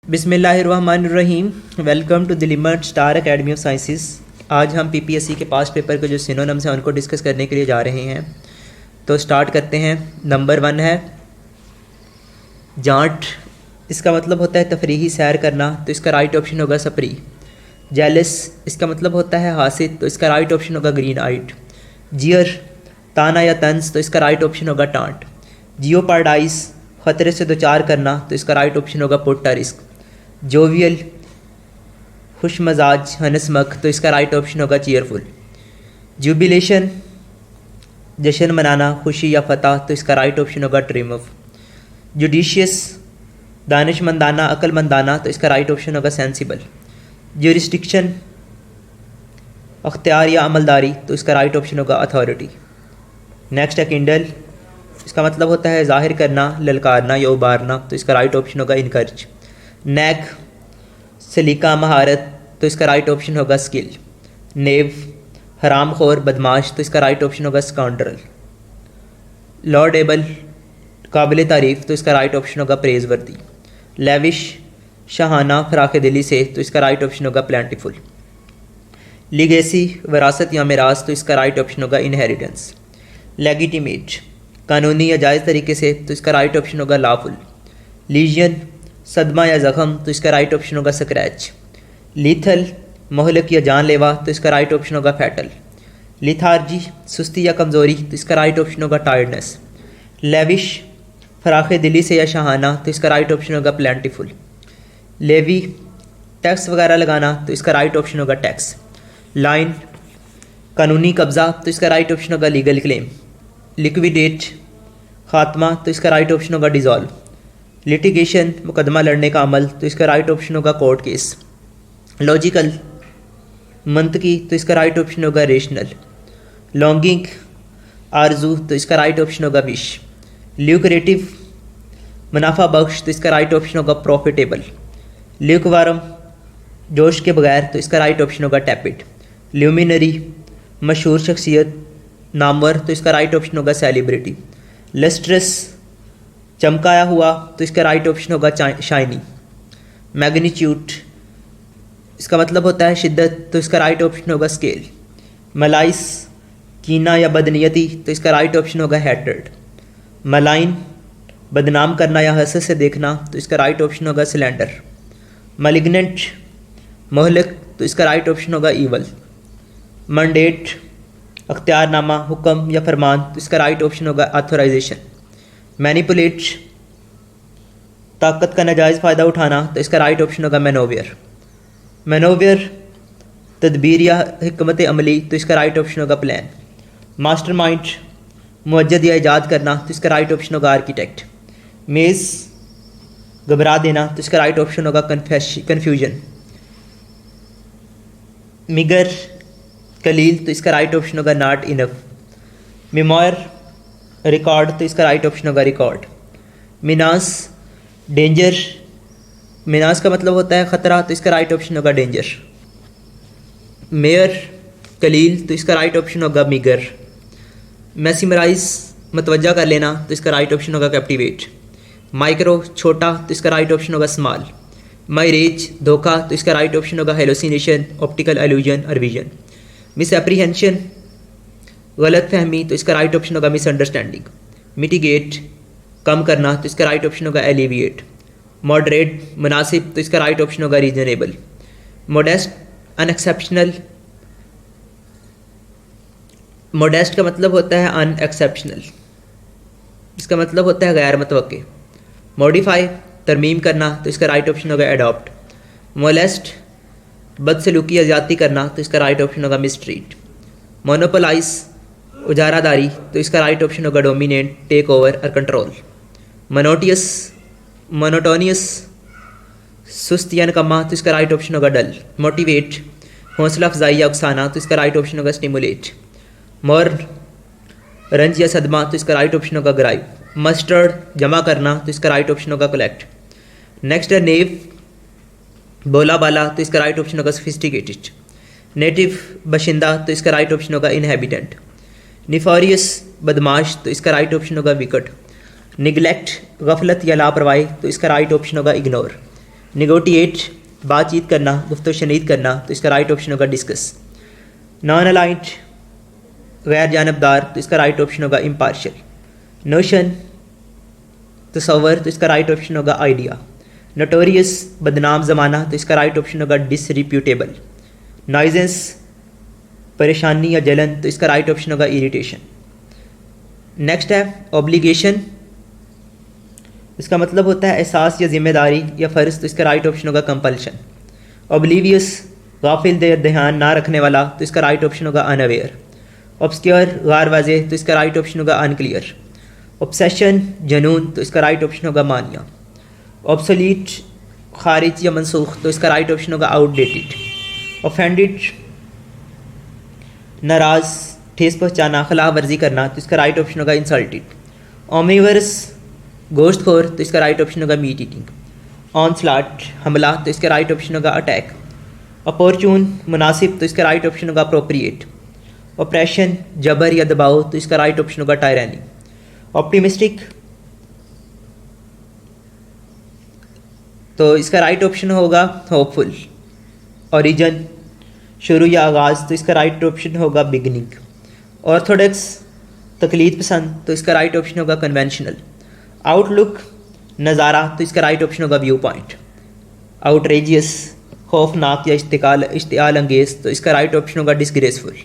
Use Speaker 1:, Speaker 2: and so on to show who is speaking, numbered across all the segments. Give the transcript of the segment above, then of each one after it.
Speaker 1: बिस्मिल्लाहिर्रहमानिर्रहीम। Welcome to the limit star academy of sciences. आज हम पीपीएससी के पास्ट पेपर के जो सिनोनिम्स हैं उनको डिस्कस करने के लिए जा रहे हैं। तो स्टार्ट करते हैं। नंबर 1 है जांट। इसका मतलब होता है तफरीही सैर करना, तो इसका राइट ऑप्शन होगा सपरी। जेलस इसका मतलब होता है हासिद, तो इसका राइट ऑप्शन होगा ग्रीन आइट। जियर ताना या तंज, तो इसका राइट ऑप्शन होगा टांट। जियोपार्डाइज ख़तरे से दो चार करना, तो इसका राइट ऑप्शन होगा पुट रिस्क। जोवियल खुश मजाज हनसमख, तो इसका राइट ऑप्शन होगा चीयरफुल। जुबिलेशन जश्न मनाना, खुशी या फतह, तो इसका राइट ऑप्शन होगा ट्रिमफ। जुडिशियस दानिशमंदाना अक्लमंदाना, तो इसका राइट ऑप्शन होगा सेंसिबल। ज्यूरिस्डिक्शन अख्तियार या अमलदारी, तो इसका राइट ऑप्शन होगा अथॉरिटी। नेक्स्ट है किंडल। इसका मतलब होता है जाहिर करना, ललकारना या उबारना, तो इसका राइट ऑप्शन होगा इनकरेज। नैक सलीका महारत, तो इसका राइट ऑप्शन होगा स्किल। नेव हराम खोर बदमाश, तो इसका राइट ऑप्शन होगा स्काउंड्रल। लॉर्डेबल काबिल तारीफ़, तो इसका राइट ऑप्शन होगा प्रेज़वर्दी। लेविश शाहाना फराख दिली से, तो इसका राइट ऑप्शन होगा प्लेंटीफुल। लीगेसी विरासत या मिरास, तो इसका राइट ऑप्शन होगा इनहेरिटेंस। लेगिटिमेट कानूनी या जायज़ तरीके से, तो इसका राइट ऑप्शन होगा लाफुल। लीजियन सदमा या ज़ख़म, तो इसका राइट ऑप्शन होगा स्क्रैच। लीथल मोहलक या जानलेवा, तो इसका राइट ऑप्शन होगा फैटल। लिथार्जी सुस्ती या कमज़ोरी, तो इसका राइट ऑप्शन होगा टायर्डनेस। लेविश फराख दिली से या शाहाना, तो इसका राइट ऑप्शन होगा प्लेंटीफुल। लेवी टैक्स वगैरह लगाना, तो इसका राइट ऑप्शन होगा टैक्स। लाइन कानूनी कब्ज़ा, तो इसका राइट ऑप्शन होगा लीगल क्लेम। लिक्विडेट खात्मा, तो इसका राइट ऑप्शन होगा डिज़ोल्व। लिटिगेशन मुकदमा लड़ने का अमल, तो इसका राइट ऑप्शन होगा कोर्ट केस। लॉजिकल मंतकी, तो इसका राइट ऑप्शन होगा रेशनल। लॉन्गिंग आरजू, तो इसका राइट ऑप्शन होगा विश। ल्यूक्रेटिव मुनाफा बख्श, तो इसका राइट ऑप्शन होगा प्रॉफिटेबल। ल्यूकवारम जोश के बगैर, तो इसका राइट ऑप्शन होगा टैपिड। ल्यूमिनरी मशहूर शख्सियत नामवर, तो इसका राइट ऑप्शन होगा सेलिब्रिटी। लस्ट्रस चमकाया हुआ, तो इसका राइट ऑप्शन होगा शाइनी। मैग्नीट्यूड इसका मतलब होता है शिद्दत, तो इसका राइट ऑप्शन होगा स्केल। मलाइस कीना या बदनीयती, तो इसका राइट ऑप्शन होगा हैट्रेड। मलाइन बदनाम करना या हसद से देखना, तो इसका राइट ऑप्शन होगा सिलेंडर। मलिग्नेंट मोहलक, तो इसका राइट ऑप्शन होगा ईवल। मंडेट अख्तियारनामा हुक्म या फरमान, तो इसका राइट ऑप्शन होगा ऑथोराइजेशन। मैनिपुलेट ताकत का नाजायज़ फ़ायदा उठाना, तो इसका राइट ऑप्शन होगा मैनोवियर। मैनोवियर तदबीर या हिकमत अमली, तो इसका राइट ऑप्शन होगा प्लान। मास्टरमाइंड मुअज्जद या ईजाद करना, तो इसका राइट ऑप्शन होगा आर्किटेक्ट। मेज़ घबरा देना, तो इसका राइट ऑप्शन होगा कन्फ्यूजन। मिगर कलील, तो इसका राइट ऑप्शन होगा नॉट इनफ। मेमोयर रिकॉर्ड, तो इसका राइट ऑप्शन होगा रिकॉर्ड। मिनास डेंजर, मिनास का मतलब होता है ख़तरा, तो इसका राइट ऑप्शन होगा डेंजर। मेयर कलील, तो इसका राइट ऑप्शन होगा मिगर। मैसिमराइज मतवज्जा कर लेना, तो इसका राइट ऑप्शन होगा कैप्टिवेट। माइक्रो छोटा, तो इसका राइट ऑप्शन होगा स्मॉल। माइरेज धोखा, तो इसका राइट ऑप्शन होगा हेलोसिनेशन, ऑप्टिकल एल्यूजन और विजन। मिस एप्रीहेंशन गलत फहमी, तो इसका राइट ऑप्शन होगा मिसअंडरस्टैंडिंग। मिटिगेट कम करना, तो इसका राइट ऑप्शन होगा एलिविएट। मॉडरेट मुनासिब, तो इसका राइट ऑप्शन होगा रीजनेबल। मोडेस्ट अनएक्सेप्शनल, मोडेस्ट का मतलब होता है अनएक्सेप्शनल, इसका मतलब होता है गैर मतवक्के। मॉडिफाई तरमीम करना, तो इसका राइट ऑप्शन होगा एडॉप्ट। मोलेस्ट बदसलूकी या ज़्यादती करना, तो इसका राइट ऑप्शन होगा मिसट्रीट। मोनोपोलाइज उजारादारी, तो इसका राइट ऑप्शन होगा डोमिनेट, टेक ओवर और कंट्रोल। मोनोटोनियस सुस्त या नकम्मा, तो इसका राइट ऑप्शन होगा डल। मोटिवेट हौसला अफजाई या उकसाना, तो इसका राइट ऑप्शन होगा स्टिमुलेट। मोर रंज या सदमा, तो इसका राइट ऑप्शन होगा ग्राइव। मस्टर्ड जमा करना, तो इसका राइट ऑप्शन होगा कलेक्ट। नेक्स्ट है नेव बोला बाला, तो इसका राइट ऑप्शन होगा सोफिस्टिकेटेड। नेटिव बशिंदा, तो इसका राइट ऑप्शन होगा इनहेबिटेंट। निफोरियस बदमाश, तो इसका राइट ऑप्शन होगा विकट। निगलेक्ट गफलत या लापरवाही, तो इसका राइट ऑप्शन होगा इग्नोर। निगोटिएट, बातचीत करना, गुफ्तगू शनीद करना, तो इसका राइट ऑप्शन होगा डिस्कस। नॉन अलाइंड, गैर जानबदार, तो इसका राइट ऑप्शन होगा इम्पार्शियल। नोशन, तसव्वुर, तो इसका राइट ऑप्शन होगा आइडिया। नोटोरियस, बदनाम ज़माना, तो इसका राइट ऑप्शन होगा डिसरिप्यूटेबल। नॉइजेंस, परेशानी या जलन, तो इसका राइट ऑप्शन होगा इरिटेशन। नेक्स्ट है ऑब्लिगेशन, इसका मतलब होता है एहसास या जिम्मेदारी या फ़र्ज, तो इसका राइट ऑप्शन होगा कंपल्शन। ऑब्लीवियस, गाफिल, ध्यान ना रखने वाला, तो इसका राइट ऑप्शन होगा अनअवेयर। ऑब्सक्योर, गैर वाज़ेह, तो इसका राइट ऑप्शन होगा अनक्लियर। ऑब्सेशन, जनून, तो इसका राइट ऑप्शन होगा मानिया। ऑब्सोलीट, खारिज या मनसूख, तो इसका राइट ऑप्शन होगा आउटडेटेड। ऑफेंडेड, नाराज़, ठेस पहुँचाना, खिलाफ वर्जी करना, तो इसका राइट ऑप्शन होगा इंसल्टेड। ओमिवर्स, गोश्तखोर, तो इसका राइट ऑप्शन होगा मीट ईटिंग। ऑनस्लाट, हमला, तो इसका राइट ऑप्शन होगा अटैक। अपॉर्चून, मुनासिब, तो इसका राइट ऑप्शन होगा अप्रोप्रिएट। ऑप्रेशन, जबर या दबाव, तो इसका राइट ऑप्शन होगा टायरानी। ऑप्टिमिस्टिक, तो इसका राइट ऑप्शन होगा होपफुल। ओरिजिन, शुरू या आगाज़, तो इसका राइट ऑप्शन होगा बिगनिंग। ऑर्थोडॉक्स, तकलीद पसंद, तो इसका राइट ऑप्शन होगा कन्वेंशनल। आउटलुक, नज़ारा, तो इसका राइट ऑप्शन होगा व्यू पॉइंट। आउटरेजियस, खौफनाक या इश्तियाल अंगेज, तो इसका राइट ऑप्शन होगा डिसग्रेसफुल।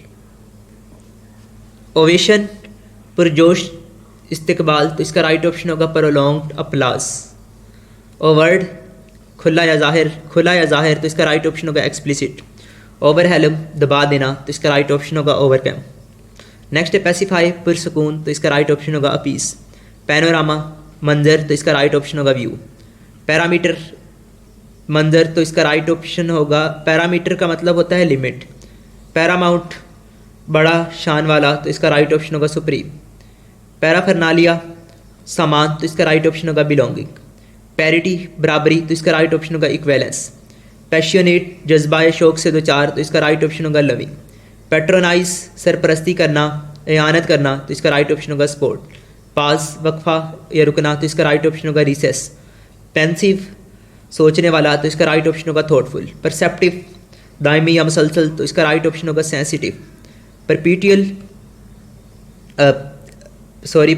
Speaker 1: ओवेशन, पुरजोश इस्तकबाल, तो इसका राइट ऑप्शन होगा प्रोलॉन्ग्ड अपलाज। ओवर्ड, खुला या जाहिर, तो इसका राइट ऑप्शन होगा एक्सप्लिसिट। ओवरहेलम, दबा देना, तो इसका राइट ऑप्शन होगा ओवरकम। नेक्स्ट है पैसिफाई, पुरसकून, तो इसका राइट ऑप्शन होगा अपीस। पैनोरामा, मंजर, तो इसका राइट ऑप्शन होगा व्यू। पैरामीटर, मंजर, तो इसका राइट ऑप्शन होगा, पैरामीटर का मतलब होता है लिमिट। पैरामाउंट, बड़ा शान वाला, तो इसका राइट ऑप्शन होगा सुप्रीम। पैराफर्नालिया, सामान, तो इसका राइट ऑप्शन होगा बिलोंगिंग। पैरिटी, बराबरी, तो इसका राइट ऑप्शन होगा इक्वेलेंस। पैशनेट, जज्बा शौक से दो चार, तो इसका राइट ऑप्शन होगा लविंग। पेट्रोनाइज, सरपरस्ती करना, एहानत करना, तो इसका राइट ऑप्शन होगा स्पोर्ट। पास, वक्फा या रुकना, तो इसका राइट ऑप्शन होगा रिसेस। पेंसिव, सोचने वाला, तो इसका राइट ऑप्शन होगा थॉटफुल। परसेप्टिव, दायमी या मुसलसल, तो इसका राइट ऑप्शन होगा सेंसिटिव।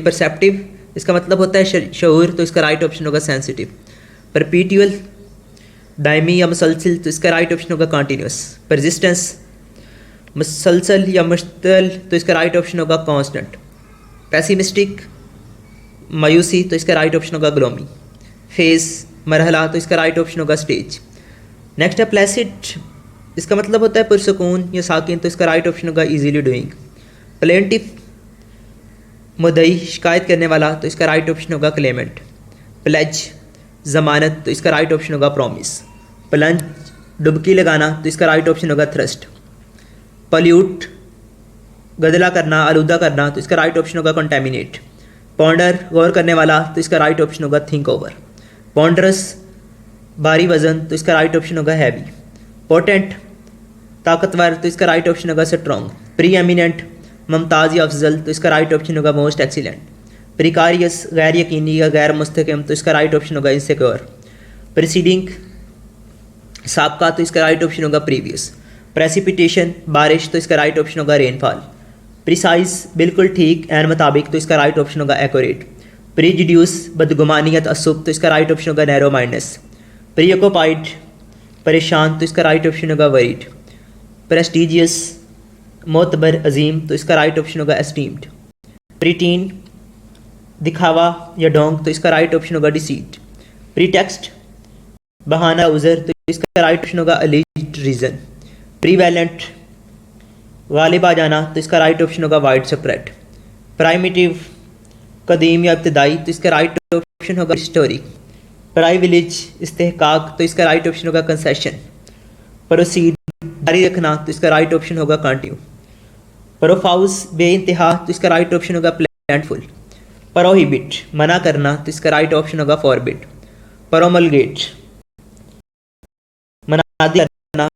Speaker 1: परसेप्टिव, इसका मतलब होता है शऊर, तो इसका राइट ऑप्शन होगा सेंसिटिव। परपीट्यूअल, दायमी या मुसलसल, तो इसका राइट ऑप्शन होगा कॉन्टीन्यूस। परसिस्टेंस, मुसलसल या मुश्तल, तो इसका राइट ऑप्शन होगा कांस्टेंट। पैसिमिस्टिक, मायूसी, तो इसका राइट ऑप्शन होगा ग्लोमी। फेज, मरहला, तो इसका राइट ऑप्शन होगा स्टेज। नेक्स्ट है प्लेसिड, इसका मतलब होता है पुरसकून या साकिन, तो इसका राइट ऑप्शन होगा इजीली डूइंग। प्लेंटिव, मुद्दई, शिकायत करने वाला, तो इसका राइट ऑप्शन होगा क्लेमेंट। प्लेज, जमानत, तो इसका राइट ऑप्शन होगा प्रॉमिस। प्लंज, डुबकी लगाना, तो इसका राइट ऑप्शन होगा थ्रस्ट। पल्यूट, गदला करना, आलूदा करना, तो इसका राइट ऑप्शन होगा कंटेमिनेट। पॉन्डर, गौर करने वाला, तो इसका राइट ऑप्शन होगा थिंक ओवर। पॉन्डरस, भारी वजन, तो इसका राइट ऑप्शन होगा हैवी। पोटेंट, ताकतवर, तो इसका राइट ऑप्शन होगा स्ट्रॉन्ग। प्री एमिनेंट, मुमताज़ या अफजल, तो इसका राइट ऑप्शन होगा मोस्ट एक्सीलेंट। प्रिकारियस, गैर यकीनी या गैर मुस्तकम, तो इसका राइट ऑप्शन होगा इनसिक्योर। प्रीसीडिंग, साबका, तो इसका राइट ऑप्शन होगा प्रीवियस। प्रेसिपिटेशन, बारिश, तो इसका राइट ऑप्शन होगा रेनफॉल। प्रिसाइज, बिल्कुल ठीक, एन मुताबिक, तो इसका राइट ऑप्शन होगा एक्यूरेट। प्रीजुड्यूस, बदगुमानी या तअस्सुब, तो इसका राइट ऑप्शन होगा नैरो माइंडनेस। प्रीऑक्युपाइड, परेशान, तो इसका राइट ऑप्शन होगा वरीड। प्रेस्टिजियस, मोतबर, अजीम, तो इसका राइट ऑप्शन होगा एस्टीम्ड। प्रीटीन, दिखावा या ढोंग, तो इसका राइट ऑप्शन होगा डिसीट। प्रीटेक्स्ट, बहाना, उज़र, तो इसका राइट ऑप्शन होगा अलीज्ड रीज़न। प्रीवैलेंट, गालिब आ जाना, तो इसका राइट ऑप्शन होगा वाइड स्प्रेड। प्राइमिटिव, कदीम या इब्तदाई, तो इसका राइट ऑप्शन होगा हिस्टोरी। प्राइविलेज, इस्तेहकाक, तो इसका राइट ऑप्शन होगा कंसेशन। प्रोसीड, जारी रखना, तो इसका राइट ऑप्शन होगा कंटिन्यू। प्रोफाउस, बेइंतहा, तो इसका राइट ऑप्शन होगा प्लांटफुल। प्रोहिबिट, मना करना, तो इसका राइट ऑप्शन होगा फॉरबिड। प्रोमलगेट, मना करना।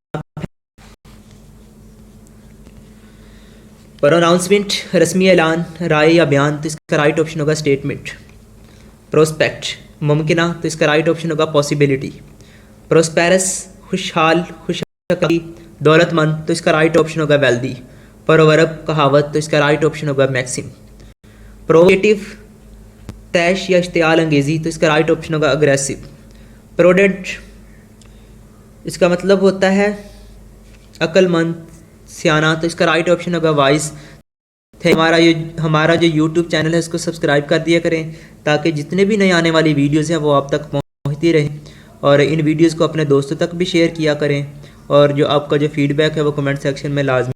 Speaker 1: प्रोनाउंसमेंट, रस्मी ऐलान, राय या बयान, तो इसका राइट ऑप्शन होगा स्टेटमेंट। प्रोस्पेक्ट, मुमकिना, तो इसका राइट ऑप्शन होगा पॉसिबिलिटी। प्रोस्पेरस खुशहाल, खुशहाल, दौलतमंद, तो इसका राइट ऑप्शन होगा वेल्दी। प्रोवर्ब कहावत, तो इसका राइट ऑप्शन होगा मैक्सिम। प्रोवोकेटिव तैश या इश्तियाल अंगेज़ी, तो इसका राइट ऑप्शन होगा अग्रेसिव। प्रोडेंट इसका मतलब होता है अक्लमंद, सियाना, तो इसका राइट ऑप्शन होगा वाइज। हमारा जो यूट्यूब चैनल है उसको सब्सक्राइब कर दिया करें ताकि जितने भी नए आने वाली वीडियोज़ हैं वो आप तक पहुँचती रहें, और इन वीडियोज़ को अपने दोस्तों तक भी शेयर किया करें, और जो आपका जो फीडबैक है वो कमेंट सेक्शन में लाजमी